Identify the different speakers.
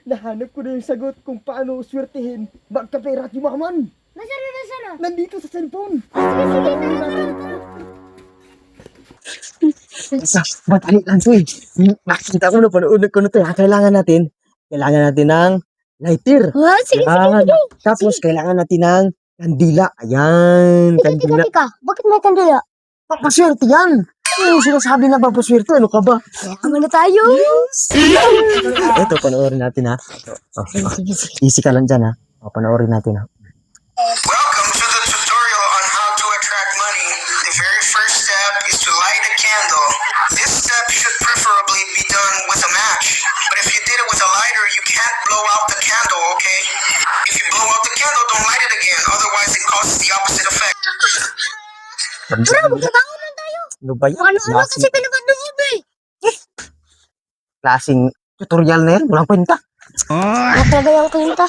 Speaker 1: Nahanap ko na yung sagot kung paano swertihin magkapera at yumaman.
Speaker 2: Nasaan?
Speaker 1: Nandito sa cellphone. Madali lang to eh. Nakita ko na, panood ko na to. Kailangan natin ng lighter.
Speaker 2: Sige.
Speaker 1: Tapos kailangan natin ng kandila. Ayan, kandila.
Speaker 2: Teka. Bakit may kandila?
Speaker 1: Papaswerte yan. Ano sinasabi na papaswerte? Ano ka ba?
Speaker 2: Yaman na tayo.
Speaker 1: Ito, panoorin natin ha. Easy ka lang dyan ha. Panoorin natin ha.
Speaker 3: Welcome to the tutorial on how to attract money. The very first step is to light a candle. This step should preferably be done with a match. But if you did it with a lighter, you can't blow out the candle, okay? If you blow out the candle, don't light it again. Otherwise, it causes the opposite effect.
Speaker 2: Tara, magtrabaho lang tayo.
Speaker 1: Ano ba yan?
Speaker 2: Ano kasi pinapanood eh.
Speaker 1: Klaseng tutorial na yan. Walang kwenta.
Speaker 2: Natrabay ang kwenta.